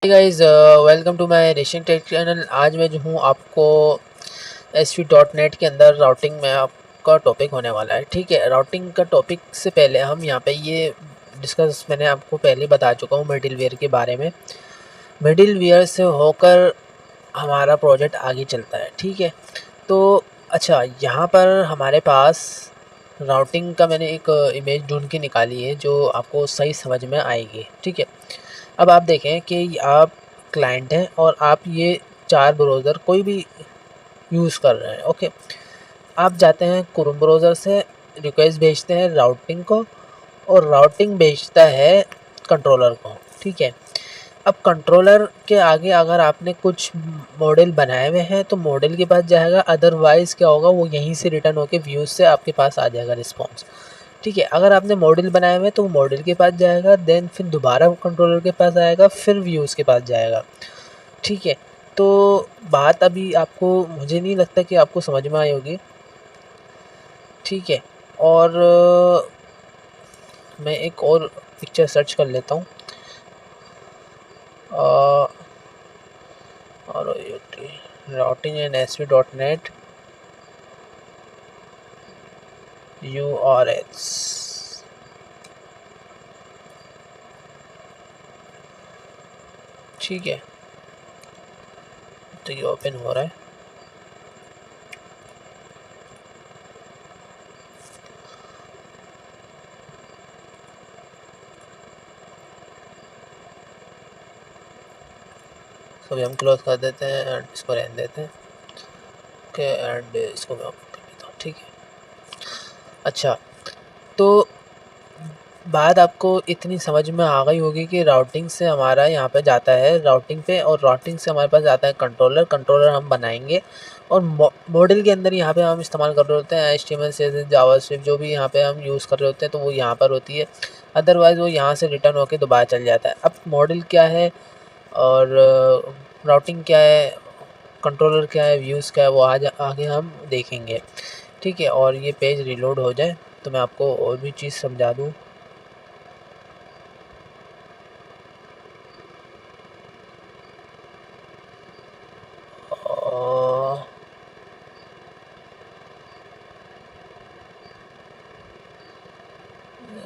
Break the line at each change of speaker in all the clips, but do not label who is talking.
Guys, welcome to my रेशियन tech channel. आज मैं जो हूँ आपको ASP.NET के अंदर राउटिंग में आपका टॉपिक होने वाला है। ठीक है, राउटिंग का टॉपिक से पहले हम यहाँ पे ये डिस्कस मैंने आपको पहले बता चुका हूँ मिडिलवेयर के बारे में। मिडिलवेयर से होकर हमारा प्रोजेक्ट आगे चलता है। ठीक है, तो अच्छा, यहाँ पर हमारे पास राउटिंग का मैंने एक इमेज ढूंढ के निकाली है जो आपको सही समझ में आएगी। ठीक है, अब आप देखें कि आप क्लाइंट हैं और आप ये 4 ब्राउज़र कोई भी यूज़ कर रहे हैं। ओके, आप जाते हैं क्रोम ब्राउज़र से, रिक्वेस्ट भेजते हैं राउटिंग को और राउटिंग भेजता है कंट्रोलर को। ठीक है, अब कंट्रोलर के आगे अगर आपने कुछ मॉडल बनाए हुए हैं तो मॉडल के पास जाएगा, अदरवाइज़ क्या होगा, वो यहीं से रिटर्न होकर व्यूज़ से आपके पास आ जाएगा रिस्पॉन्स। ठीक है, अगर आपने मॉडल बनाए हुए तो मॉडल के पास जाएगा, देन फिर दोबारा कंट्रोलर के पास आएगा, फिर व्यूज़ के पास जाएगा। ठीक है, तो बात अभी आपको, मुझे नहीं लगता कि आपको समझ में आई होगी। ठीक है, और मैं एक और पिक्चर सर्च कर लेता हूँ। और राउटिंग एंड ASP.NET URLs। ठीक है, तो ये ओपन हो रहा है। तो भी हम क्लोज कर देते हैं एंड इसको रहने देते हैं। ओके, एंड इसको मैं ओपन कर देता हूँ। ठीक है, अच्छा, तो बात आपको इतनी समझ में आ गई होगी कि राउटिंग से हमारा यहाँ पे जाता है राउटिंग पे, और राउटिंग से हमारे पास आता है कंट्रोलर। कंट्रोलर हम बनाएंगे और मॉडल के अंदर यहाँ पे हम इस्तेमाल कर रहे होते हैं HTML CSS जावास्क्रिप्ट, जो भी यहाँ पे हम यूज़ कर रहे होते हैं तो वो यहाँ पर होती है। अदरवाइज़ वो यहाँ से रिटर्न होकर दोबारा चल जाता है। अब मॉडल क्या है और राउटिंग क्या है, कंट्रोलर क्या है, व्यूज़ क्या है, वो आज आगे हम देखेंगे। ठीक है, और ये पेज रिलोड हो जाए तो मैं आपको और भी चीज़ समझा दूँ।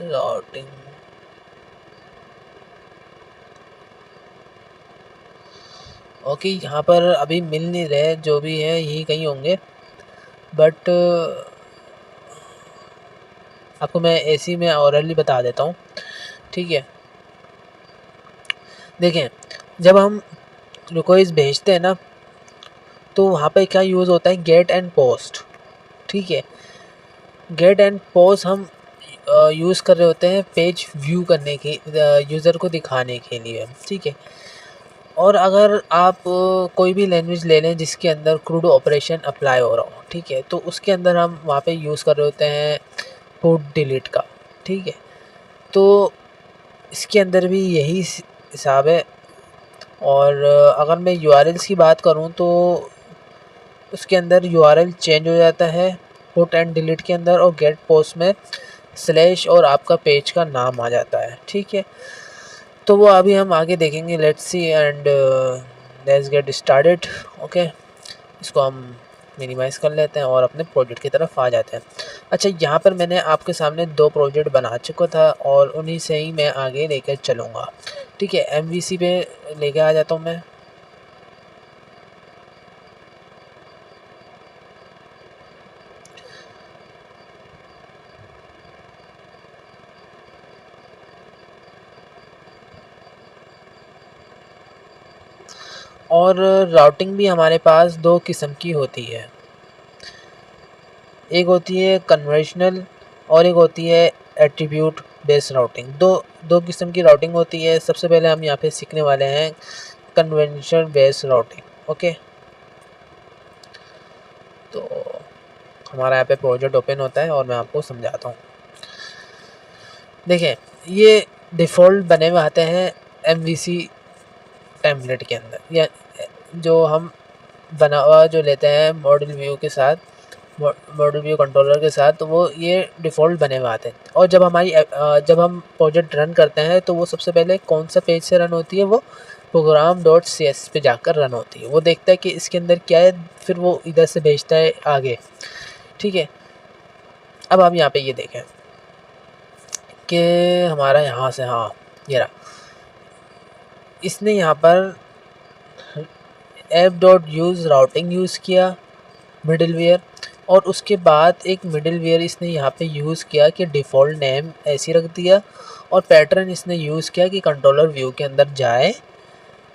राउटिंग, ओके, यहाँ पर अभी मिल नहीं रहे, जो भी है यही कहीं होंगे, बट आपको मैं ऐसी में औरली बता देता हूँ। ठीक है, देखें, जब हम रिक्वेस्ट भेजते हैं ना तो वहाँ पे क्या यूज़ होता है, गेट एंड पोस्ट। ठीक है, गेट एंड पोस्ट हम यूज़ कर रहे होते हैं पेज व्यू करने के, यूज़र को दिखाने के लिए। ठीक है, और अगर आप कोई भी लैंग्वेज ले लें जिसके अंदर क्रूड ऑपरेशन अप्लाई हो रहा हो, ठीक है, तो उसके अंदर हम वहाँ पे यूज़ कर रहे होते हैं पुट डिलीट का। ठीक है, तो इसके अंदर भी यही हिसाब है। और अगर मैं URLs की बात करूँ तो उसके अंदर URL चेंज हो जाता है पुट एंड डिलीट के अंदर, और गेट पोस्ट में स्लैश और आपका पेज का नाम आ जाता है। ठीक है, तो वो अभी हम आगे देखेंगे। Let's see and let's get started. Okay, इसको हम मिनिमाइज़ कर लेते हैं और अपने प्रोजेक्ट की तरफ आ जाते हैं। अच्छा, यहाँ पर मैंने आपके सामने 2 प्रोजेक्ट बना चुका था और उन्हीं से ही मैं आगे लेकर चलूँगा। ठीक है, MVC पे लेके आ जाता हूँ मैं। और राउटिंग भी हमारे पास 2 किस्म की होती है, एक होती है कन्वेंशनल और एक होती है एट्रीब्यूट बेस्ड राउटिंग। दो किस्म की राउटिंग होती है। सबसे पहले हम यहाँ पे सीखने वाले हैं कन्वेंशनल बेस्ड राउटिंग। ओके, तो हमारा यहाँ पे प्रोजेक्ट ओपन होता है और मैं आपको समझाता हूँ। देखें, ये डिफ़ॉल्ट बने हुए आते हैं MVC टेम्पलेट के अंदर, या जो हम बना हुआ जो लेते हैं मॉडल व्यू के साथ, मॉडल व्यू कंट्रोलर के साथ, तो वो ये डिफ़ॉल्ट बने हुए आते हैं। और जब हम प्रोजेक्ट रन करते हैं तो वो सबसे पहले कौन सा पेज से रन होती है, वो प्रोग्राम डॉट सी एस पे जाकर रन होती है। वो देखता है कि इसके अंदर क्या है, फिर वो इधर से भेजता है आगे। ठीक है, अब आप यहाँ पे ये देखें कि हमारा यहाँ से, हाँ ये रहा, इसने यहाँ पर app dot use routing use किया मिडिलवेयर, और उसके बाद एक मिडिलवेयर इसने यहाँ पे यूज़ किया कि डिफ़ॉल्ट नेम ऐसे रख दिया, और पैटर्न इसने यूज़ किया कि कंट्रोलर व्यू के अंदर जाए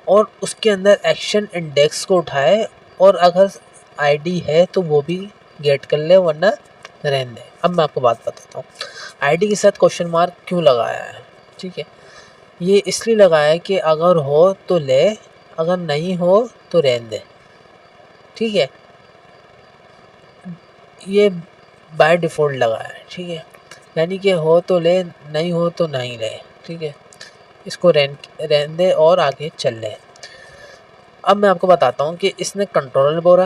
और उसके अंदर एक्शन इंडेक्स को उठाए, और अगर आईडी है तो वो भी गेट कर ले, वरना रहने दे। अब मैं आपको बात बताता हूँ आईडी के साथ क्वेश्चन मार्क क्यों लगाया है। ठीक है, ये इसलिए लगाया है कि अगर हो तो ले, अगर नहीं हो तो रहने दे। ठीक है, ये बाय डिफ़ॉल्ट लगा है। ठीक है, यानी कि हो तो ले, नहीं हो तो नहीं ले। ठीक है, इसको रहने दे और आगे चल ले। अब मैं आपको बताता हूँ कि इसने कंट्रोलर बोला,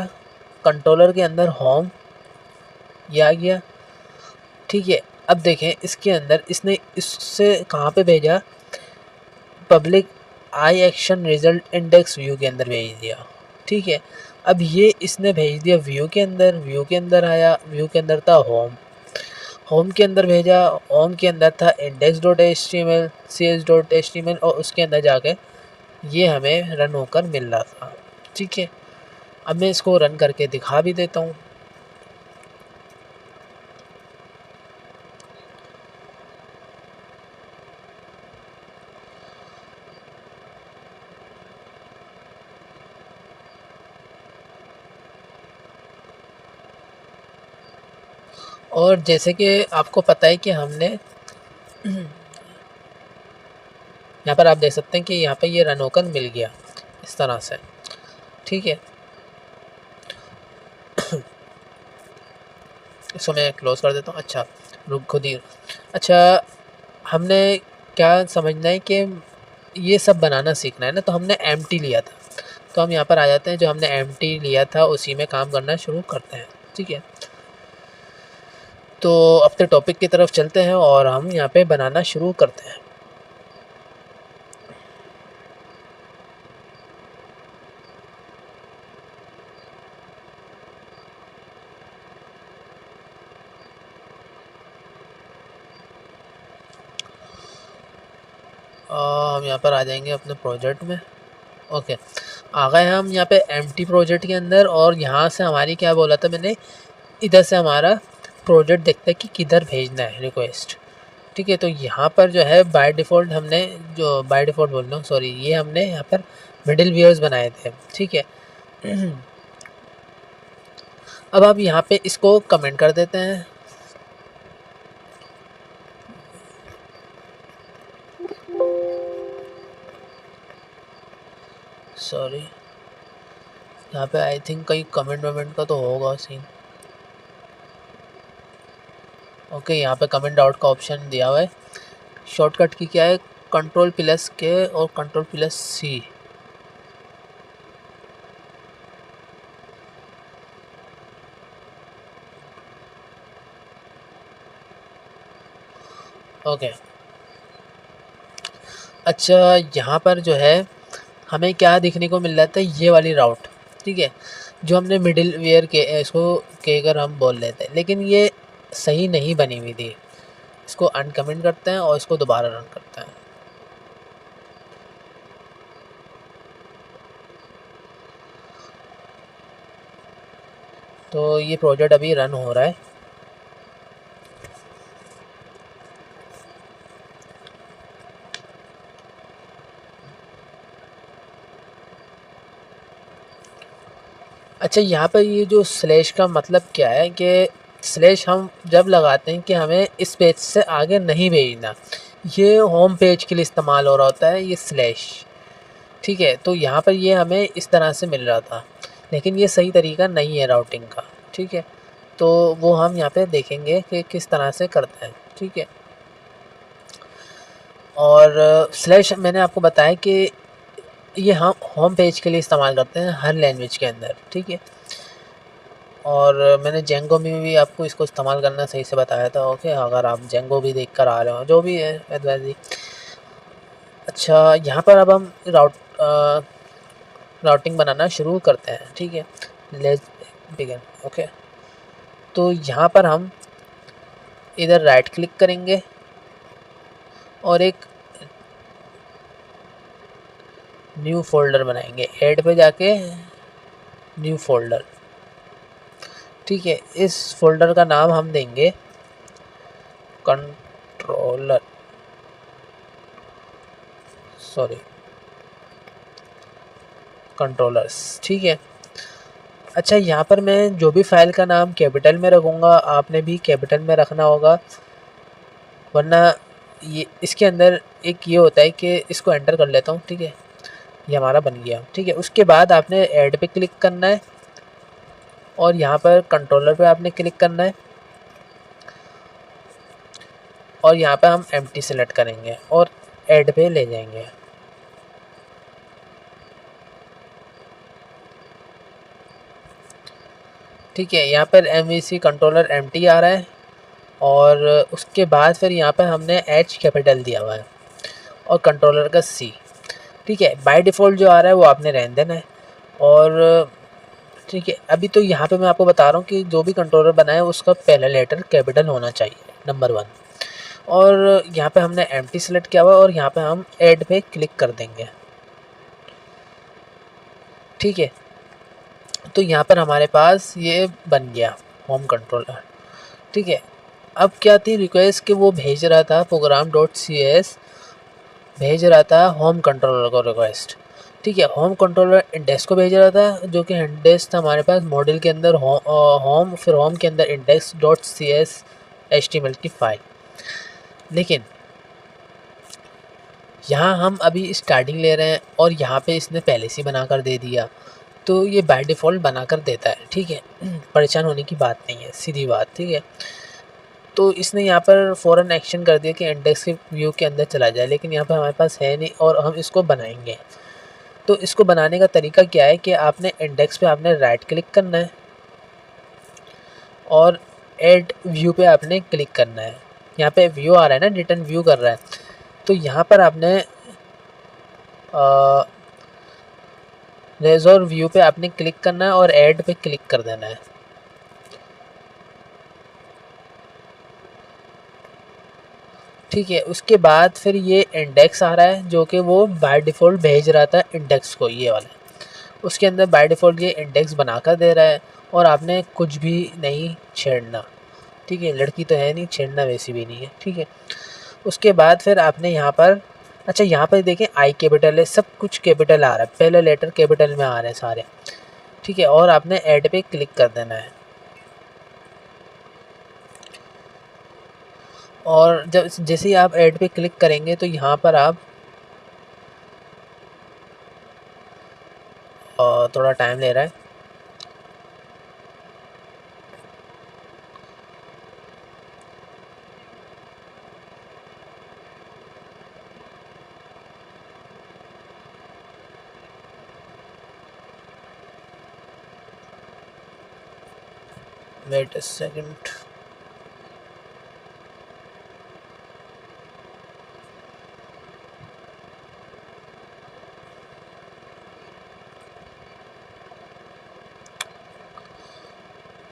कंट्रोलर के अंदर होम ये आ गया। ठीक है, अब देखें इसके अंदर इसने इससे कहाँ पे भेजा, पब्लिक आई एक्शन रिजल्ट इंडेक्स व्यू के अंदर भेज दिया। ठीक है, अब ये इसने भेज दिया व्यू के अंदर, व्यू के अंदर आया, व्यू के अंदर था होम, होम के अंदर भेजा, होम के अंदर था index dot H T M L, C S dot H T M L, और उसके अंदर जाके ये हमें रन होकर मिल रहा था। ठीक है, अब मैं इसको रन करके दिखा भी देता हूँ। और जैसे कि आपको पता है कि हमने यहाँ पर आप देख सकते हैं कि यहाँ पे ये रन होकर मिल गया इस तरह से। ठीक है, इसको मैं क्लोज कर देता हूँ। अच्छा, रुक खुद ही। अच्छा, हमने क्या समझना है कि ये सब बनाना सीखना है ना, तो हमने एम्प्टी लिया था, तो हम यहाँ पर आ जाते हैं, जो हमने एम्प्टी लिया था उसी में काम करना शुरू करते हैं। ठीक है, तो अपने टॉपिक की तरफ चलते हैं और हम यहाँ पे बनाना शुरू करते हैं। हम यहाँ पर आ जाएंगे अपने प्रोजेक्ट में। ओके, आ गए हम यहाँ पे एम्प्टी प्रोजेक्ट के अंदर, और यहाँ से हमारी क्या बोला था मैंने, इधर से हमारा प्रोजेक्ट देखता है कि किधर भेजना है रिक्वेस्ट। ठीक है, तो यहाँ पर जो है बाय डिफ़ॉल्ट हमने, जो बाय डिफ़ॉल्ट बोल रहा हूँ सॉरी, ये हमने यहाँ पर मिडिल व्यूअर्स बनाए थे। ठीक है, अब आप यहाँ पे इसको कमेंट कर देते हैं। सॉरी, यहाँ पे आई थिंक कहीं कमेंट वमेंट का तो होगा सीन। ओके, यहाँ पे कमेंट आउट का ऑप्शन दिया हुआ है। शॉर्टकट की क्या है, कंट्रोल प्लस के और कंट्रोल प्लस सी। ओके, अच्छा यहाँ पर जो है हमें क्या देखने को मिल रहा था, ये वाली राउट। ठीक है, जो हमने मिडिल वेयर के इसको के अगर हम बोल लेते हैं, लेकिन ये सही नहीं बनी हुई थी। इसको अनकमेंट करते हैं और इसको दोबारा रन करते हैं। तो ये प्रोजेक्ट अभी रन हो रहा है। अच्छा, यहाँ पर ये जो स्लैश का मतलब क्या है कि स्लैश हम जब लगाते हैं कि हमें इस पेज से आगे नहीं भेजना, ये होम पेज के लिए इस्तेमाल हो रहा होता है ये स्लैश। ठीक है, तो यहाँ पर ये हमें इस तरह से मिल रहा था, लेकिन ये सही तरीका नहीं है राउटिंग का। ठीक है, तो वो हम यहाँ पे देखेंगे कि किस तरह से करते हैं। ठीक है, और स्लैश मैंने आपको बताया कि ये हम होम पेज के लिए इस्तेमाल करते हैं हर लैंग्वेज के अंदर। ठीक है, और मैंने जेंगो में भी आपको इसको इस्तेमाल करना सही से बताया था। ओके, अगर आप जेंगो भी देख कर आ रहे हो, जो भी है एडवाइजरी। अच्छा, यहाँ पर अब हम राउटिंग बनाना शुरू करते हैं, ठीक है। Let's begin. ओके, तो यहाँ पर हम इधर राइट क्लिक करेंगे और एक न्यू फोल्डर बनाएंगे। ऐड पे जाके न्यू फोल्डर, ठीक है। इस फोल्डर का नाम हम देंगे कंट्रोलर, सॉरी कंट्रोलर्स, ठीक है। अच्छा, यहाँ पर मैं जो भी फाइल का नाम कैपिटल में रखूँगा, आपने भी कैपिटल में रखना होगा, वरना ये इसके अंदर एक ये होता है कि इसको एंटर कर लेता हूँ, ठीक है। ये हमारा बन गया, ठीक है। उसके बाद आपने ऐड पे क्लिक करना है और यहाँ पर कंट्रोलर पे आपने क्लिक करना है और यहाँ पे हम एम्प्टी सेलेक्ट करेंगे और ऐड पे ले जाएंगे। ठीक है, यहाँ पर MVC कंट्रोलर एम्प्टी आ रहा है और उसके बाद फिर यहाँ पर हमने H कैपिटल दिया हुआ है और कंट्रोलर का C, ठीक है। बाय डिफ़ॉल्ट जो आ रहा है वो आपने रहने देना है। और ठीक है, अभी तो यहाँ पे मैं आपको बता रहा हूँ कि जो भी कंट्रोलर बना है उसका पहला लेटर कैपिटल होना चाहिए, नंबर 1। और यहाँ पे हमने एम्प्टी सेलेक्ट किया हुआ और यहाँ पे हम ऐड पे क्लिक कर देंगे, ठीक है। तो यहाँ पर हमारे पास ये बन गया होम कंट्रोलर, ठीक है। अब क्या थी रिक्वेस्ट कि वो भेज रहा था program.cs, भेज रहा था होम कंट्रोलर को रिक्वेस्ट, ठीक है। होम कंट्रोलर इंडेक्स को भेज रहा था, जो कि इंडेक्स था हमारे पास मॉडल के अंदर होम, फिर होम के अंदर index.cs HTML की फाइल। लेकिन यहाँ हम अभी स्टार्टिंग ले रहे हैं और यहाँ पे इसने पहले से बना कर दे दिया, तो ये बाय डिफ़ॉल्ट बना कर देता है, ठीक है। परेशान होने की बात नहीं है, सीधी बात, ठीक है। तो इसने यहाँ पर फ़ौरन एक्शन कर दिया कि इंडेक्स के व्यू के अंदर चला जाए, लेकिन यहाँ पर हमारे पास है नहीं और हम इसको बनाएंगे। तो इसको बनाने का तरीका क्या है कि आपने इंडेक्स पे आपने राइट क्लिक करना है और ऐड व्यू पे आपने क्लिक करना है। यहाँ पे व्यू आ रहा है ना, रिटर्न व्यू कर रहा है, तो यहाँ पर आपने रेजोर व्यू पे आपने क्लिक करना है और ऐड पे क्लिक कर देना है, ठीक है। उसके बाद फिर ये इंडेक्स आ रहा है जो कि वो बाय डिफ़ॉल्ट भेज रहा था इंडेक्स को, ये वाला। उसके अंदर बाय डिफ़ॉल्ट ये इंडेक्स बनाकर दे रहा है और आपने कुछ भी नहीं छेड़ना, ठीक है। लड़की तो है नहीं, छेड़ना वैसी भी नहीं है, ठीक है। उसके बाद फिर आपने यहाँ पर, अच्छा यहाँ पर देखें आई कैपिटल है, सब कुछ कैपिटल आ रहा है, पहले लेटर कैपिटल में आ रहे हैं सारे, ठीक है। और आपने ऐड पे क्लिक कर देना है और जब जैसे ही आप ऐड पे क्लिक करेंगे तो यहाँ पर आप थोड़ा टाइम ले रहा है, वेट अ सेकंड।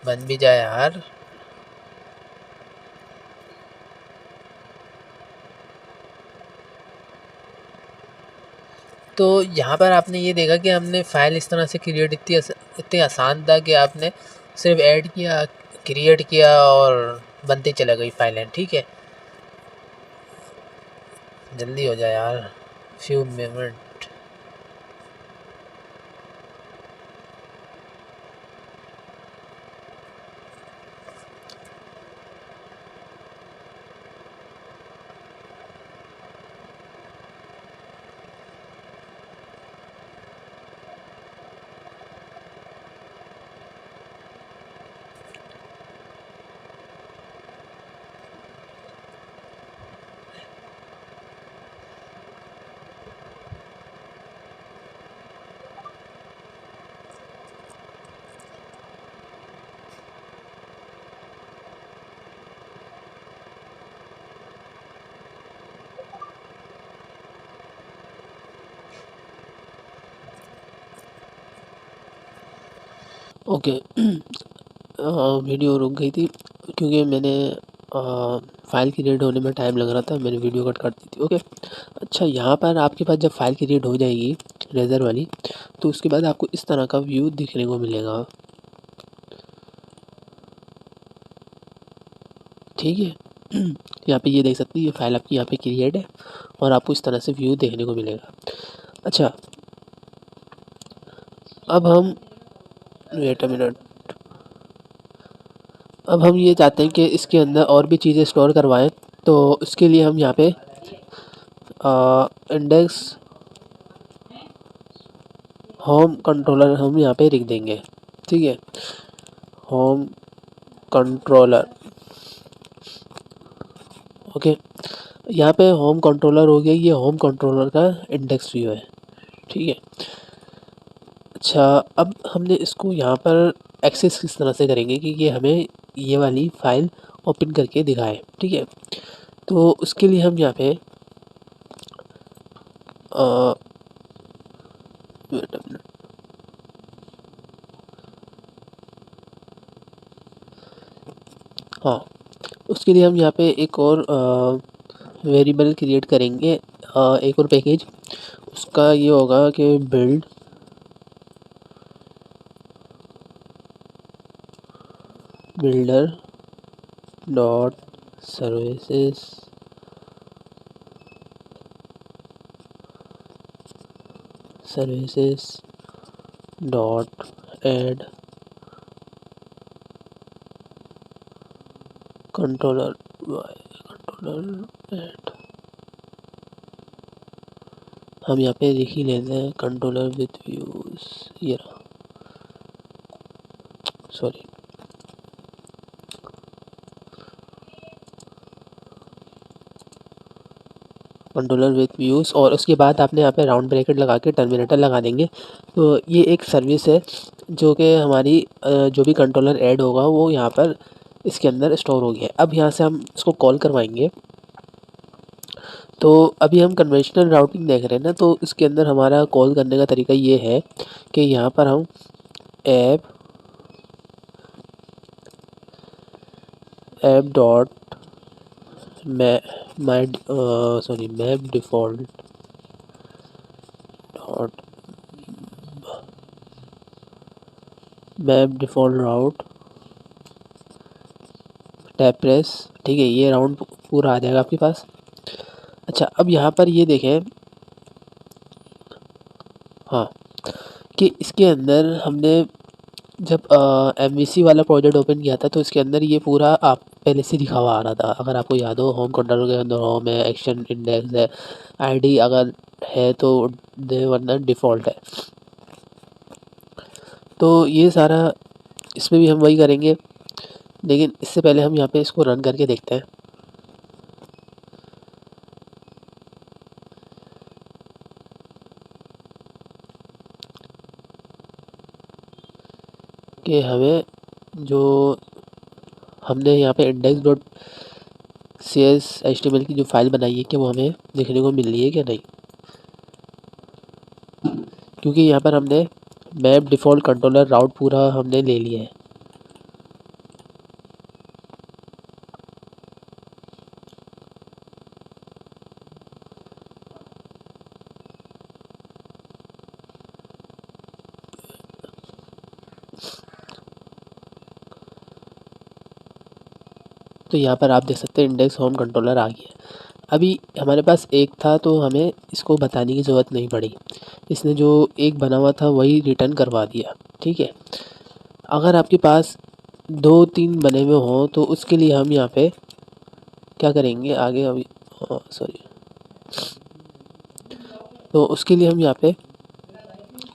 बन भी जाए यार। तो यहाँ पर आपने ये देखा कि हमने फ़ाइल इस तरह से क्रिएट, इतनी आसान था कि आपने सिर्फ ऐड किया, क्रिएट किया और बनती चला गई फाइलें, ठीक है। जल्दी हो जाए यार, फ्यू मिनट। ओके। वीडियो रुक गई थी क्योंकि मैंने फ़ाइल की रीड होने में टाइम लग रहा था, मैंने वीडियो कट कर दी थी। ओके। अच्छा, यहाँ पर आपके पास जब फ़ाइल की रीड हो जाएगी रेज़र वाली, तो उसके बाद आपको इस तरह का व्यू दिखने को मिलेगा। ठीक है। यहाँ पे ये देख सकते हैं, ये फ़ाइल आपकी यहाँ पे क्रिएट है और आपको इस तरह से व्यू देखने को मिलेगा। अच्छा, अब हम वेट अ मिनट, अब हम ये चाहते हैं कि इसके अंदर और भी चीज़ें स्टोर करवाएं, तो उसके लिए हम यहाँ पे इंडेक्स होम कंट्रोलर हम यहाँ पे लिख देंगे। ठीक है, होम कंट्रोलर। ओके, यहाँ पे होम कंट्रोलर हो गया, ये होम कंट्रोलर का इंडेक्स व्यू है। ठीक है। अच्छा, अब हमने इसको यहाँ पर एक्सेस किस तरह से करेंगे कि ये हमें ये वाली फ़ाइल ओपन करके दिखाए। ठीक है, तो उसके लिए हम यहाँ पे wait a minute, हाँ, उसके लिए हम यहाँ पे एक और वेरिएबल क्रिएट करेंगे, एक और पैकेज। उसका ये होगा कि builder dot services dot add controller add. हम यहाँ पे लिख ही लेते हैं कंट्रोलर विथ व्यूज। ये रहा, सॉरी, कंट्रोलर विथ व्यूज़, और उसके बाद आपने यहाँ पे राउंड ब्रैकेट लगा के टर्मिनेटर लगा देंगे। तो ये एक सर्विस है जो कि हमारी जो भी कंट्रोलर ऐड होगा वो यहाँ पर इसके अंदर स्टोर हो गया है। अब यहाँ से हम इसको कॉल करवाएंगे। तो अभी हम कन्वेंशनल राउटिंग देख रहे हैं ना, तो इसके अंदर हमारा कॉल करने का तरीका ये है कि यहाँ पर हम app dot map default dot route tap press. ठीक है, ये राउंड पूरा आ जाएगा आपके पास। अच्छा, अब यहाँ पर ये देखें, हाँ, कि इसके अंदर हमने जब MVC वाला प्रोजेक्ट ओपन किया था तो इसके अंदर ये पूरा आप पहले से लिखा हुआ आ रहा था। अगर आपको याद हो, होम कंट्रोलर के अंदर होम है, एक्शन इंडेक्स है, आईडी अगर है तो दे, वरना डिफ़ॉल्ट है। तो ये सारा इसमें भी हम वही करेंगे, लेकिन इससे पहले हम यहाँ पे इसको रन करके देखते हैं कि हमें जो हमने यहाँ पे इंडेक्स डॉट CSS HTML की जो फाइल बनाई है कि वो हमें देखने को मिल रही है क्या नहीं, क्योंकि यहाँ पर हमने मैप डिफ़ॉल्ट कंट्रोलर राउट पूरा हमने ले लिया है। तो यहाँ पर आप देख सकते हैं इंडेक्स होम कंट्रोलर आ गया। अभी हमारे पास एक था तो हमें इसको बताने की ज़रूरत नहीं पड़ी, इसने जो एक बना हुआ था वही रिटर्न करवा दिया। ठीक है, अगर आपके पास 2-3 बने हुए हों तो उसके लिए हम यहाँ पे क्या करेंगे आगे, अभी सॉरी, तो उसके लिए हम यहाँ पे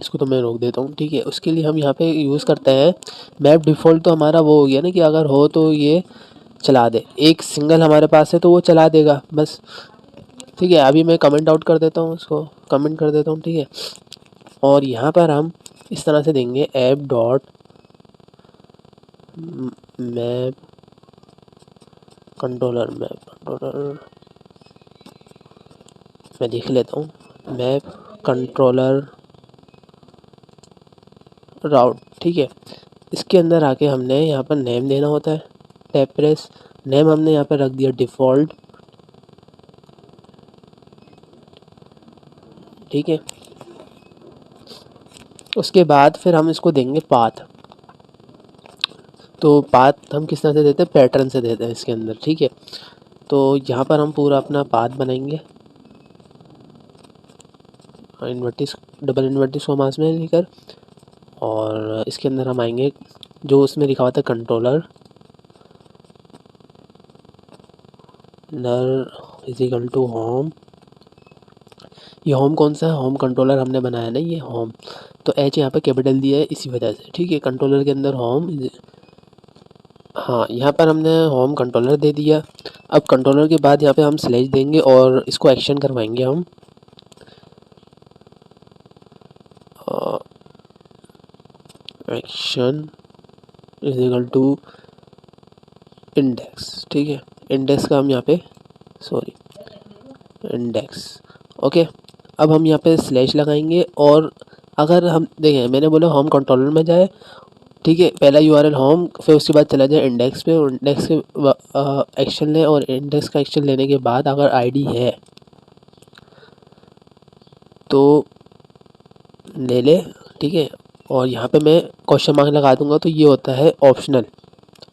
इसको तो मैं रोक देता हूँ। ठीक है, उसके लिए हम यहाँ पे यूज़ करते हैं मैप डिफ़ॉल्ट। तो हमारा वो हो गया ना कि अगर हो तो ये चला दे, एक सिंगल हमारे पास है तो वो चला देगा बस। ठीक है, अभी मैं कमेंट आउट कर देता हूँ, इसको कमेंट कर देता हूँ। ठीक है, और यहाँ पर हम इस तरह से देंगे ऐप डॉट मैप कंट्रोलर मैं देख लेता हूँ, मैप कंट्रोलर राउट। ठीक है, इसके अंदर आके हमने यहाँ पर नेम देना होता है, टैब प्रेस। नेम हमने यहाँ पर रख दिया डिफ़ॉल्ट, ठीक है। उसके बाद फिर हम इसको देंगे पाथ। तो पाथ हम किस तरह से देते हैं, पैटर्न से देते हैं इसके अंदर, ठीक है। तो यहाँ पर हम पूरा अपना पाथ बनाएंगे, इन्वर्टिस डबल इन्वर्टिस कॉमास में लेकर, और इसके अंदर हम आएंगे जो उसमें लिखा हुआ था कंट्रोलर नर इजिकल टू होम। ये होम कौन सा है, होम कंट्रोलर हमने बनाया ना, ये होम। तो एच यहाँ पे कैपिटल दिया है इसी वजह से, ठीक है। कंट्रोलर के अंदर होम, हाँ यहाँ पर हमने होम कंट्रोलर दे दिया। अब कंट्रोलर के बाद यहाँ पे हम स्लैश देंगे और इसको एक्शन करवाएंगे हम, action is equal to index, ठीक है। इंडेक्स का हम यहाँ पे इंडेक्स, ओके। अब हम यहाँ पे स्लैश लगाएंगे और अगर हम देखें, मैंने बोला होम कंट्रोलर में जाए, ठीक है। पहला यूआरएल होम, फिर उसके बाद चला जाए इंडेक्स पे, और इंडेक्स के एक्शन ले, और इंडेक्स का एक्शन लेने के बाद अगर आईडी है तो ले ले, ठीक है। और यहाँ पे मैं क्वेश्चन मार्क लगा दूंगा, तो ये होता है ऑप्शनल।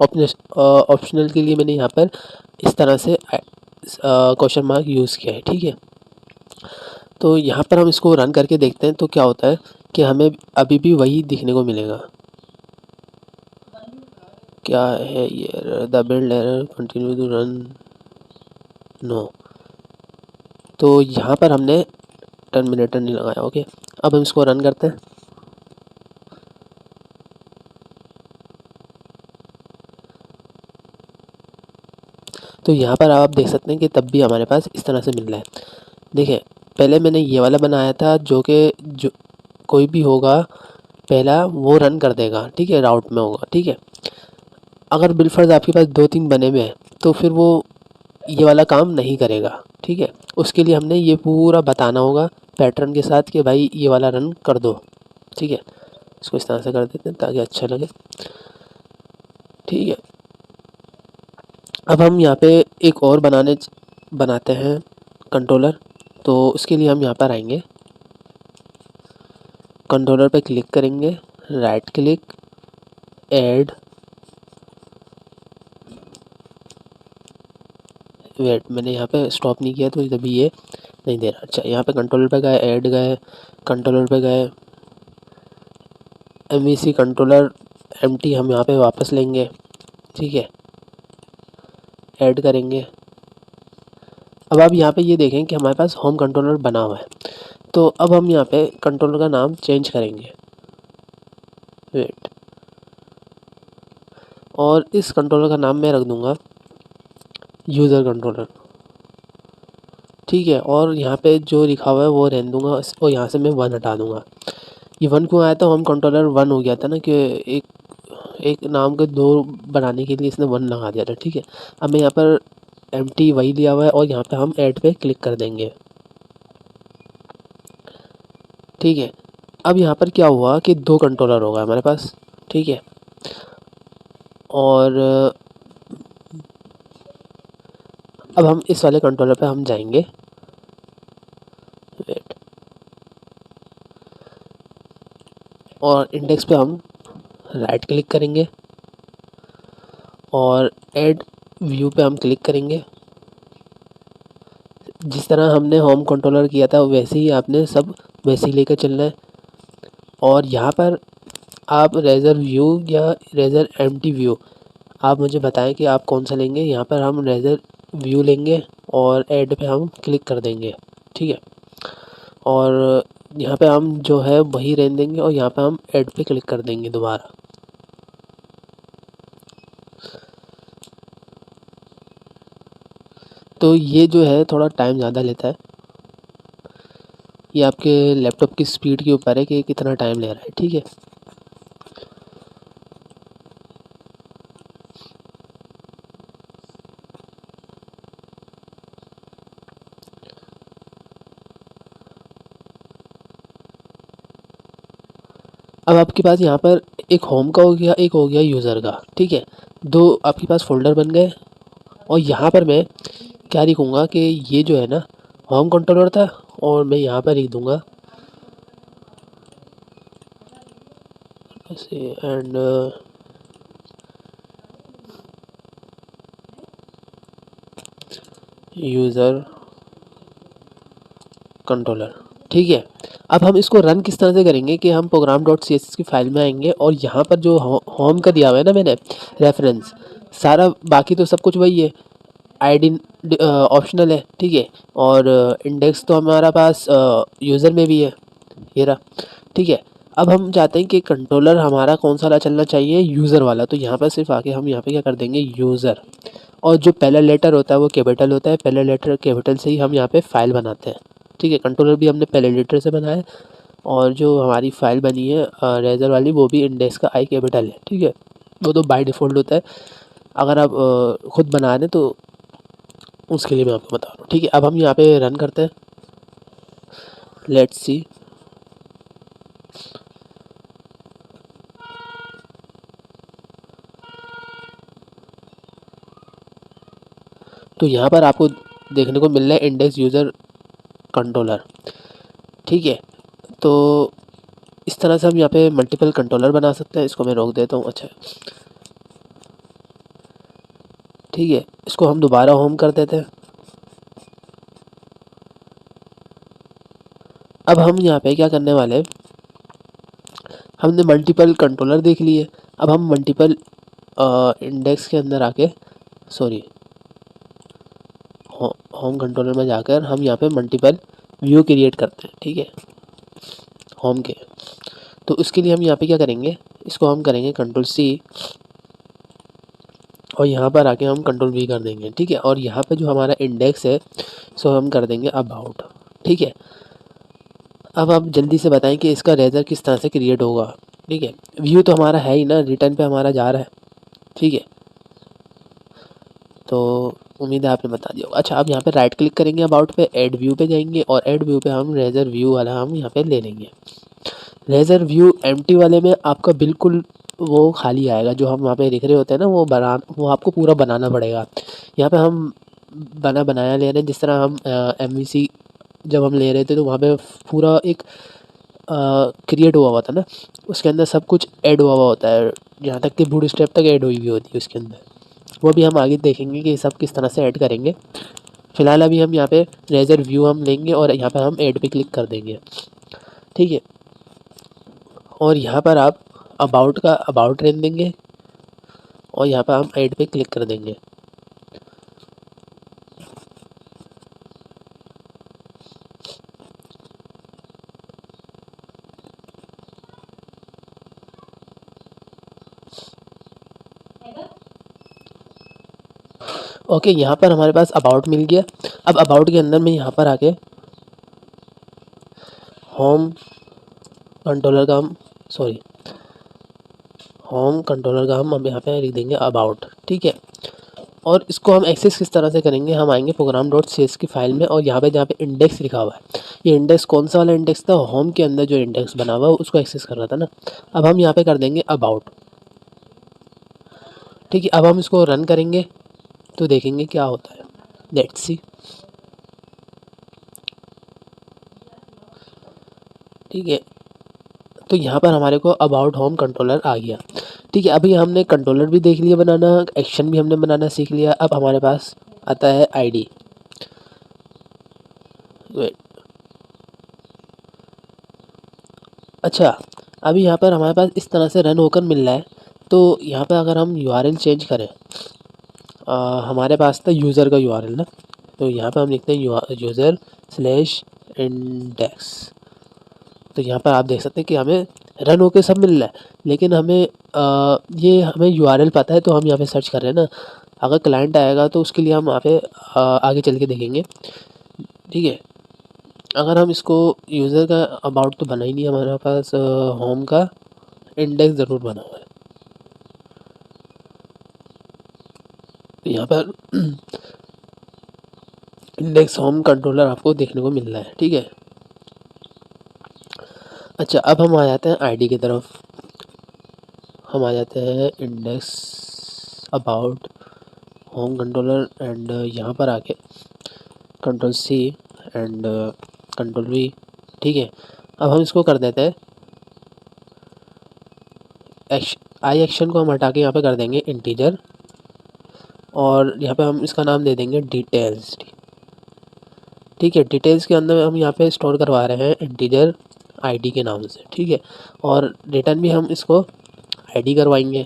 ऑप्शनल के लिए मैंने यहाँ पर इस तरह से क्वेश्चन मार्क यूज़ किया है, ठीक है। तो यहाँ पर हम इसको रन करके देखते हैं तो क्या होता है कि हमें अभी भी वही दिखने को मिलेगा। क्या है ये, the build error continue to run, no. तो यहाँ पर हमने टर्मिनेटर नहीं लगाया, ओके। अब हम इसको रन करते हैं। तो यहाँ पर आप देख सकते हैं कि तब भी हमारे पास इस तरह से मिल रहा है। देखिए, पहले मैंने ये वाला बनाया था जो कोई भी होगा पहला वो रन कर देगा, ठीक है, राउट में होगा, ठीक है। अगर बिलफर्ज आपके पास 2-3 बने हुए हैं तो फिर वो ये वाला काम नहीं करेगा, ठीक है। उसके लिए हमने ये पूरा बताना होगा पैटर्न के साथ कि भाई ये वाला रन कर दो, ठीक है। इसको इस तरह से कर देते हैं ताकि अच्छा लगे, ठीक है। अब हम यहाँ पे एक और बनाते हैं कंट्रोलर। तो उसके लिए हम यहाँ पर आएंगे, कंट्रोलर पे क्लिक करेंगे, राइट क्लिक, ऐड, वेट मैंने यहाँ पे स्टॉप नहीं किया तो तभी ये नहीं दे रहा। अच्छा, यहाँ पे कंट्रोलर पे गए, ऐड गए, कंट्रोलर पे गए, MVC कंट्रोलर एम्प्टी हम यहाँ पे वापस लेंगे, ठीक है, ऐड करेंगे। अब आप यहाँ पे ये देखें कि हमारे पास होम कंट्रोलर बना हुआ है। तो अब हम यहाँ पे कंट्रोलर का नाम चेंज करेंगे, वेट, और इस कंट्रोलर का नाम मैं रख दूँगा यूज़र कंट्रोलर, ठीक है। और यहाँ पे जो लिखा हुआ है वो रहने दूँगा, और यहाँ से मैं 1 हटा दूँगा। ये 1 क्यों आया था, होम कंट्रोलर 1 हो गया था ना, कि एक नाम के 2 बनाने के लिए इसने 1 लगा दिया था, ठीक है। अब मैं यहाँ पर एम्प्टी वही दिया हुआ है और यहाँ पे हम ऐड पे क्लिक कर देंगे, ठीक है। अब यहाँ पर क्या हुआ कि 2 कंट्रोलर होगा हमारे पास, ठीक है। और अब हम इस वाले कंट्रोलर पे हम जाएंगे, वेट, और इंडेक्स पे हम राइट क्लिक करेंगे और ऐड व्यू पे हम क्लिक करेंगे। जिस तरह हमने होम कंट्रोलर किया था वैसे ही आपने सब वैसे ही लेकर चलना है। और यहाँ पर आप रेजर व्यू या रेजर एम्प्टी व्यू, आप मुझे बताएं कि आप कौन सा लेंगे। यहाँ पर हम रेजर व्यू लेंगे और ऐड पे हम क्लिक कर देंगे, ठीक है। और यहाँ पे हम जो है वही रहने देंगे और यहाँ पे हम ऐड पे क्लिक कर देंगे दोबारा। तो ये जो है थोड़ा टाइम ज़्यादा लेता है, ये आपके लैपटॉप की स्पीड के ऊपर है कि कितना टाइम ले रहा है, ठीक है। अब आपके पास यहाँ पर एक होम का हो गया, एक हो गया यूज़र का, ठीक है। दो आपके पास फ़ोल्डर बन गए। और यहाँ पर मैं क्या लिखूँगा कि ये जो है ना होम कंट्रोलर था, और मैं यहाँ पर लिख दूँगा ऐसे एंड यूज़र कंट्रोलर, ठीक है। अब हम इसको रन किस तरह से करेंगे कि हम program dot C S S की फाइल में आएंगे, और यहाँ पर जो होम का दिया हुआ है ना मैंने रेफरेंस, सारा बाकी तो सब कुछ वही है, आईडी ऑप्शनल है, ठीक है। और इंडेक्स तो हमारा पास यूज़र में भी है, ये रहा, ठीक है। अब हम चाहते हैं कि कंट्रोलर हमारा कौन सा वाला चलना चाहिए, यूज़र वाला। तो यहाँ पर सिर्फ आके हम यहाँ पे क्या कर देंगे, यूज़र। और जो पहला लेटर होता है वो कैपिटल होता है, पहले लेटर कैपिटल से ही हम यहाँ पे फाइल बनाते हैं, ठीक है। कंट्रोलर भी हमने पहले लेटर से बनाया है, और जो हमारी फाइल बनी है रेजर वाली, वो भी इंडेक्स का आई कैपिटल है, ठीक है। वो तो बाय डिफ़ॉल्ट होता है, अगर आप खुद बना दें तो उसके लिए मैं आपको बता रहा हूँ, ठीक है। अब हम यहाँ पे रन करते हैं, लेट्स सी। तो यहाँ पर आपको देखने को मिल रहा है इंडेक्स यूज़र कंट्रोलर, ठीक है। तो इस तरह से हम यहाँ पे मल्टीपल कंट्रोलर बना सकते हैं। इसको मैं रोक देता हूँ, अच्छा, ठीक है। इसको हम दोबारा होम कर देते हैं। अब हम यहाँ पे क्या करने वाले हैं, हमने मल्टीपल कंट्रोलर देख लिए। अब हम मल्टीपल इंडेक्स के अंदर आके, सॉरी, होम कंट्रोलर में जाकर हम यहाँ पे मल्टीपल व्यू क्रिएट करते हैं, ठीक है, होम के। तो उसके लिए हम यहाँ पे क्या करेंगे, इसको हम करेंगे कंट्रोल सी, और यहाँ पर आके हम कंट्रोल वी कर देंगे, ठीक है। और यहाँ पे जो हमारा इंडेक्स है, सो हम कर देंगे अबाउट, ठीक है। अब आप जल्दी से बताएं कि इसका रेजर किस तरह से क्रिएट होगा, ठीक है। व्यू तो हमारा है ही ना, रिटर्न पे हमारा जा रहा है, ठीक है। तो उम्मीद है आपने बता दिया होगा। अच्छा, अब यहाँ पे राइट क्लिक करेंगे अबाउट पे, ऐड व्यू पे जाएंगे, और ऐड व्यू पे हम रेजर व्यू वाला हम यहाँ पे ले लेंगे। रेजर व्यू एम्प्टी वाले में आपका बिल्कुल वो खाली आएगा, जो हम वहाँ पे लिख रहे होते हैं ना, वो आपको पूरा बनाना पड़ेगा। यहाँ पे हम बनाया ले रहे हैं, जिस तरह हम MVC जब हम ले रहे थे तो वहाँ पे पूरा एक क्रिएट हुआ हुआ था ना, उसके अंदर सब कुछ ऐड हुआ हुआ होता है, यहाँ तक कि बूट स्टेप तक ऐड हुई हुई होती है उसके अंदर। वो भी हम आगे देखेंगे कि सब किस तरह से ऐड करेंगे। फिलहाल अभी हम यहाँ पे रेजर व्यू हम लेंगे, और यहाँ पे हम ऐड पे क्लिक कर देंगे, ठीक है। और यहाँ पर आप अबाउट का अबाउट रहने देंगे, और यहाँ पर हम ऐड पे क्लिक कर देंगे। ओके, यहाँ पर हमारे पास अबाउट मिल गया। अब अबाउट के अंदर में यहाँ पर आके होम कंट्रोलर का हम, सॉरी, होम कंट्रोलर का हम अब यहाँ पे लिख देंगे अबाउट, ठीक है। और इसको हम एक्सेस किस तरह से करेंगे, हम आएंगे प्रोग्राम डॉट सी एस की फाइल में, और यहाँ पे जहाँ पे इंडेक्स लिखा हुआ है, ये इंडेक्स कौन सा वाला इंडेक्स था, होम के अंदर जो इंडेक्स बना हुआ है उसको एक्सेस कर रहा था ना। अब हम यहाँ पे कर देंगे अबाउट, ठीक है। अब हम इसको रन करेंगे तो देखेंगे क्या होता है, लेट्स सी, ठीक है। तो यहाँ पर हमारे को अबाउट होम कंट्रोलर आ गया, ठीक है। अभी हमने कंट्रोलर भी देख लिया बनाना, एक्शन भी हमने बनाना सीख लिया। अब हमारे पास आता है आईडी, वेट, अच्छा, अभी यहाँ पर हमारे पास इस तरह से रन होकर मिल रहा है। तो यहाँ पर अगर हम URL चेंज करें, हमारे पास था यूज़र का URL ना, तो यहाँ पर हम लिखते हैं यूज़र स्लैश इंडेक्स। तो यहाँ पर आप देख सकते हैं कि हमें रन होके सब मिल रहा है, लेकिन ये हमें URL पता है तो हम यहाँ पे सर्च कर रहे हैं ना। अगर क्लाइंट आएगा तो उसके लिए हम यहाँ पे आगे चल के देखेंगे, ठीक है। अगर हम इसको यूज़र का अबाउट तो बना ही नहीं, हमारे पास होम का इंडेक्स ज़रूर बना हुआ है। तो यहाँ पर इंडेक्स होम कंट्रोलर आपको देखने को मिल रहा है, ठीक है। अच्छा, अब हम आ जाते हैं आईडी की तरफ। हम आ जाते हैं index about home controller and यहाँ पर आके control C and control V. ठीक है, अब हम इसको कर देते हैं आई एक्शन को हम हटा के यहाँ पे कर देंगे इंटीजर, और यहाँ पे हम इसका नाम दे देंगे डिटेल्स। ठीक है, डिटेल्स के अंदर हम यहाँ पे स्टोर करवा रहे हैं इंटीजर आईडी के नाम से। ठीक है, और रिटर्न भी हम इसको आईडी करवाएंगे।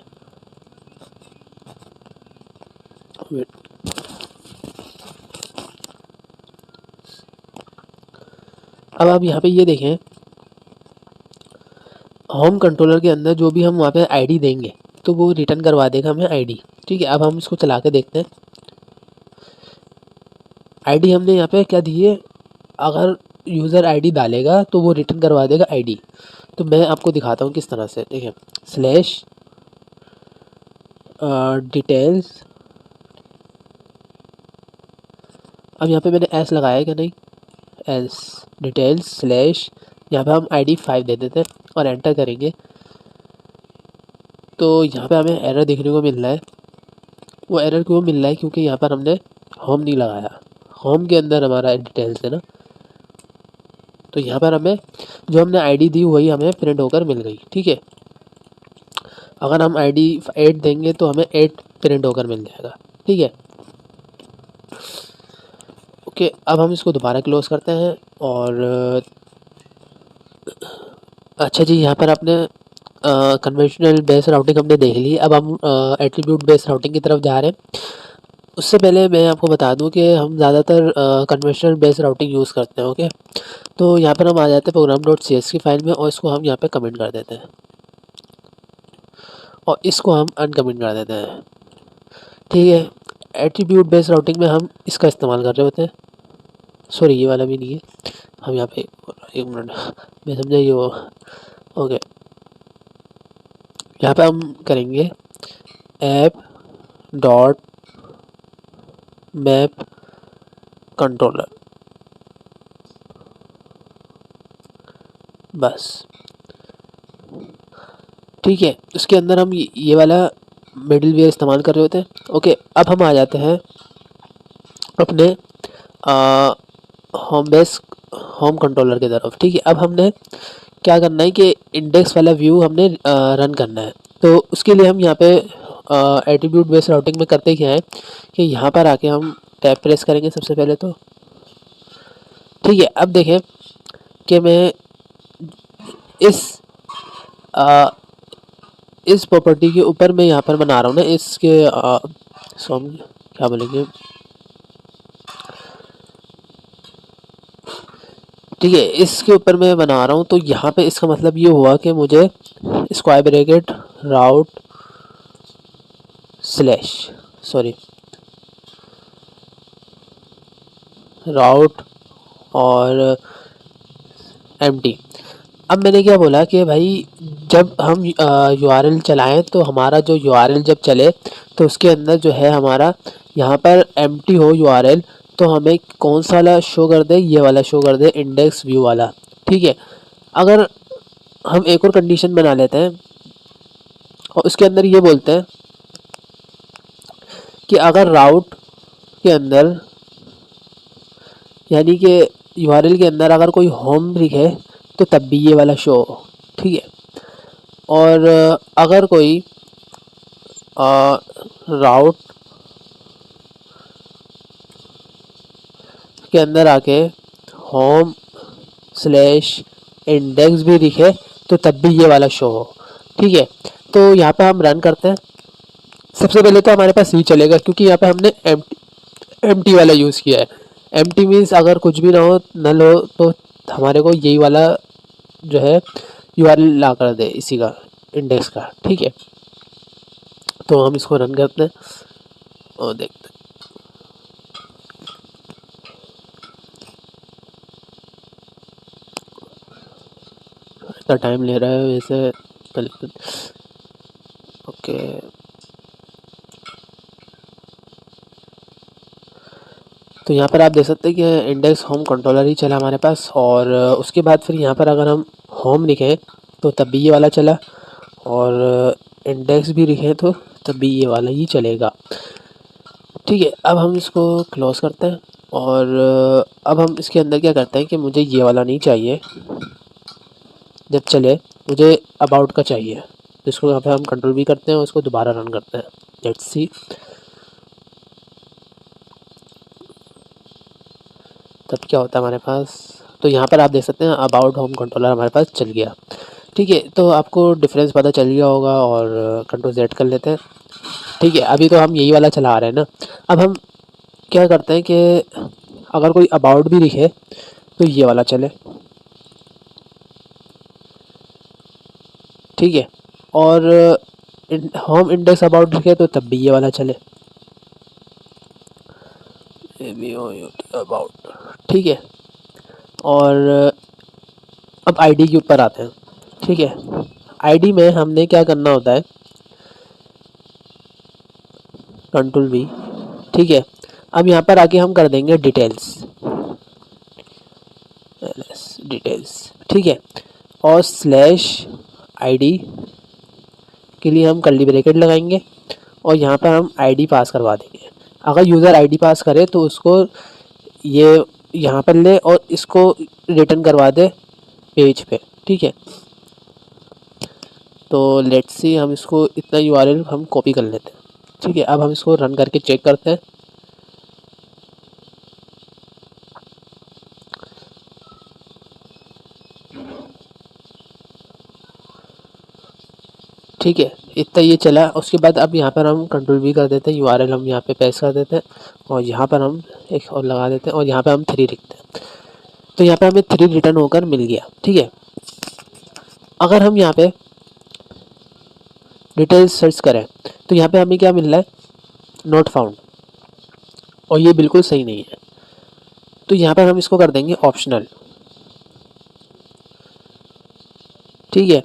अब आप यहाँ पे ये देखें, होम कंट्रोलर के अंदर जो भी हम वहाँ पे आईडी देंगे तो वो रिटर्न करवा देगा हमें आईडी। ठीक है, अब हम इसको चला के देखते हैं। आईडी हमने यहाँ पे क्या दी है, अगर यूज़र आईडी डालेगा तो वो रिटर्न करवा देगा आईडी। तो मैं आपको दिखाता हूँ किस तरह से। देखिए, स्लैश डिटेल्स, अब यहाँ पे मैंने एस लगाया है क्या, नहीं, एस डिटेल्स स्लैश, यहाँ पे हम आईडी 5 दे देते हैं और एंटर करेंगे तो यहाँ पे हमें एरर देखने को मिल रहा है। वो एरर क्यों मिल रहा है, क्योंकि यहाँ पर हमने होम नहीं लगाया, होम के अंदर हमारा डिटेल्स है ना। तो यहाँ पर हमें जो हमने आईडी दी वही हमें प्रिंट होकर मिल गई। ठीक है, अगर हम आईडी 8 देंगे तो हमें 8 प्रिंट होकर मिल जाएगा। ठीक है, ओके, अब हम इसको दोबारा क्लोज करते हैं। और अच्छा जी, यहाँ पर आपने कन्वेंशनल बेस राउटिंग हमने देख ली। अब हम एट्रीब्यूट बेस राउटिंग की तरफ जा रहे हैं। उससे पहले मैं आपको बता दूं कि हम ज़्यादातर कन्वेंशनल बेस राउटिंग यूज़ करते हैं। ओके, तो यहाँ पर हम आ जाते हैं program.cs की फाइल में और इसको हम यहाँ पे कमेंट कर देते हैं और इसको हम अनकमेंट कर देते हैं। ठीक है, एट्रीब्यूट बेस राउटिंग में हम इसका इस्तेमाल कर रहे होते हैं। सॉरी, ये वाला भी नहीं है, हम यहाँ पे एक मिनट मैं समझा ये वो। ओके, यहाँ पे हम करेंगे ऐप डॉट मैप कंट्रोलर, बस। ठीक है, उसके अंदर हम ये वाला मिडिल वेयर इस्तेमाल कर रहे होते हैं। ओके, अब हम आ जाते हैं अपने होम कंट्रोलर की तरफ। ठीक है, अब हमने क्या करना है कि इंडेक्स वाला व्यू हमने रन करना है। तो उसके लिए हम यहाँ पे एट्रीब्यूट बेस्ड राउटिंग में करते क्या है कि यहाँ पर आके हम टैब प्रेस करेंगे सबसे पहले तो। ठीक है, अब देखें कि मैं इस प्रॉपर्टी के ऊपर मैं यहाँ पर बना रहा हूँ ना, इसके क्या बोलेंगे, ठीक है, इसके ऊपर मैं बना रहा हूँ। तो यहाँ पे इसका मतलब ये हुआ कि मुझे स्क्वायर ब्रैकेट राउट स्लैश राउट और एम्प्टी। अब मैंने क्या बोला कि भाई जब हम URL चलाएं तो हमारा जो URL जब चले तो उसके अंदर जो है हमारा यहाँ पर एम्प्टी हो URL, तो हमें कौन सा वाला शो कर दे, ये वाला शो कर दे, इंडेक्स व्यू वाला। ठीक है, अगर हम एक और कंडीशन बना लेते हैं और उसके अंदर ये बोलते हैं कि अगर राउट के अंदर यानी कि URL के अंदर अगर कोई होम लिखे तो तब भी ये वाला शो हो। ठीक है, और अगर कोई राउट के अंदर आके होम स्लैश इंडेक्स भी लिखे तो तब भी ये वाला शो हो। ठीक है, तो यहाँ पे हम रन करते हैं। सबसे पहले तो हमारे पास ये चलेगा क्योंकि यहाँ पे हमने एम्प्टी वाला यूज़ किया है। एम्प्टी मीन्स अगर कुछ भी ना हो, नल हो, तो हमारे को यही वाला जो है URL ला कर दे इसी का, इंडेक्स का। ठीक है, तो हम इसको रन करते हैं और देखते हैं। इतना टाइम ले रहा है वैसे। ओके, तो यहाँ पर आप देख सकते हैं कि इंडेक्स होम कंट्रोलर ही चला हमारे पास। और उसके बाद फिर यहाँ पर अगर हम होम लिखें तो तब भी ये वाला चला, और इंडेक्स भी लिखें तो तब भी ये वाला ही चलेगा। ठीक है, अब हम इसको क्लोज़ करते हैं और अब हम इसके अंदर क्या करते हैं कि मुझे ये वाला नहीं चाहिए जब चले, मुझे अबाउट का चाहिए। इसको यहाँ पे हम कंट्रोल भी करते हैं और इसको दोबारा रन करते हैं। लेट्स सी तब क्या होता है हमारे पास। तो यहाँ पर आप देख सकते हैं अबाउट होम कंट्रोलर हमारे पास चल गया। ठीक है, तो आपको डिफरेंस पता चल गया होगा और कंट्रोल Z कर लेते हैं। ठीक है, अभी तो हम यही वाला चला रहे हैं ना। अब हम क्या करते हैं कि अगर कोई अबाउट भी लिखे तो ये वाला चले। ठीक है, और होम इंडेक्स अबाउट लिखे तो तब भी ये वाला चले, अबाउट। ठीक है, और अब आईडी के ऊपर आते हैं। ठीक है, आईडी में हमने क्या करना होता है, कंट्रोल V। ठीक है, अब यहाँ पर आके हम कर देंगे डिटेल्स, डिटेल्स। ठीक है, और स्लैश आईडी के लिए हम कर्ली ब्रैकेट लगाएंगे और यहाँ पर हम आईडी पास करवा देंगे। अगर यूज़र आईडी पास करे तो उसको ये यहाँ पर ले और इसको रिटर्न करवा दे पेज पे। ठीक है, तो लेट्स सी हम इसको इतना यूआरएल हम कॉपी कर लेते हैं। ठीक है, अब हम इसको रन करके चेक करते हैं। ठीक है, इतना ये चला। उसके बाद अब यहाँ पर हम कंट्रोल V कर देते हैं, यूआरएल हम यहाँ पे पेस्ट कर देते हैं और यहाँ पर हम एक और लगा देते हैं और यहाँ पे हम 3 लिखते हैं। तो यहाँ पे हमें 3 रिटर्न होकर मिल गया। ठीक है, अगर हम यहाँ पे डिटेल्स सर्च करें तो यहाँ पे हमें क्या मिल रहा है, नॉट फाउंड, और ये बिल्कुल सही नहीं है। तो यहाँ पर हम इसको कर देंगे ऑप्शनल। ठीक है,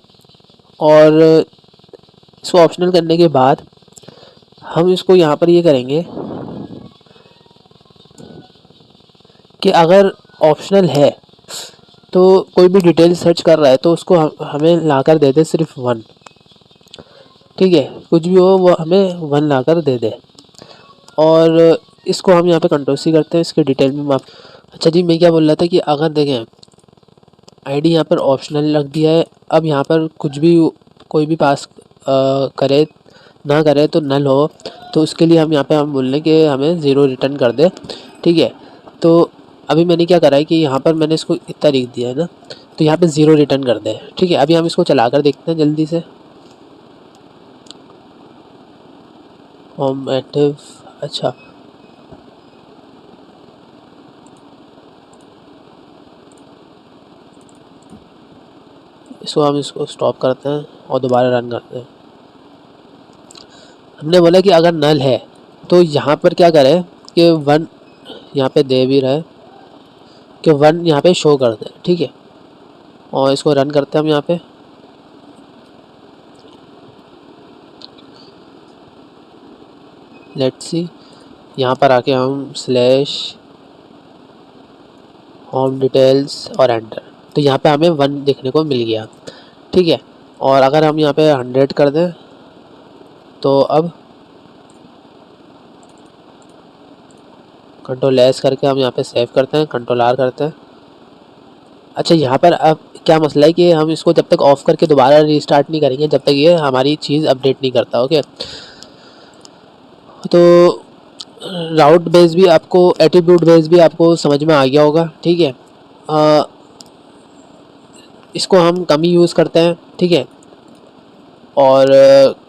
और इसको ऑप्शनल करने के बाद हम इसको यहाँ पर ये करेंगे कि अगर ऑप्शनल है तो कोई भी डिटेल सर्च कर रहा है तो उसको हमें लाकर दे दे सिर्फ 1। ठीक है, कुछ भी हो वो हमें 1 लाकर दे दे। और इसको हम यहाँ पे कंट्रोल C करते हैं, इसके डिटेल में माप। अच्छा जी, मैं क्या बोल रहा था कि अगर देखें आईडी यहाँ पर ऑप्शनल रख दिया है, अब यहाँ पर कुछ भी कोई भी पास करे ना करे तो नल हो, तो उसके लिए हम यहाँ पे हम बोल रहे हैं कि हमें 0 रिटर्न कर दे। ठीक है, तो अभी मैंने क्या करा है कि यहाँ पर मैंने इसको इतना लिख दिया है ना, तो यहाँ पे 0 रिटर्न कर दे। ठीक है, अभी हम इसको चला कर देखते हैं जल्दी से। होम एक्टिव, अच्छा इसको स्टॉप करते हैं और दोबारा रन करते हैं। हमने बोला कि अगर नल है तो यहाँ पर क्या करें कि 1 यहाँ पे दे भी रहा है कि 1 यहाँ पे शो कर दे। ठीक है, और इसको रन करते हैं हम यहाँ पे। लेट्स सी, यहाँ पर आके हम स्लैश होम डिटेल्स और एंटर, तो यहाँ पे हमें 1 देखने को मिल गया। ठीक है, और अगर हम यहाँ पे 100 कर दें तो अब कंट्रोल S करके हम यहाँ पे सेव करते हैं, कंट्रोल R करते हैं। अच्छा, यहाँ पर अब क्या मसला है कि हम इसको जब तक ऑफ़ करके दोबारा रीस्टार्ट नहीं करेंगे जब तक ये हमारी चीज़ अपडेट नहीं करता। ओके, तो राउट बेस भी आपको, एट्रीब्यूट बेस भी आपको समझ में आ गया होगा। ठीक है, इसको हम कम ही यूज़ करते हैं। ठीक है, और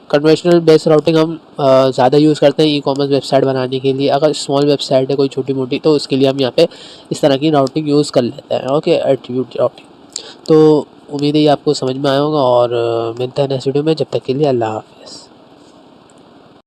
कन्वेंशनल बेस राउटिंग हम ज़्यादा यूज़ करते हैं ई कॉमर्स वेबसाइट बनाने के लिए। अगर स्मॉल वेबसाइट है कोई छोटी मोटी तो उसके लिए हम यहाँ पे इस तरह की राउटिंग यूज़ कर लेते हैं। Okay, attribute routing. तो उम्मीद है ये आपको समझ में आया होगा और मिलते हैं नेक्स्ट वीडियो में। जब तक के लिए अल्लाह हाफ़िज़।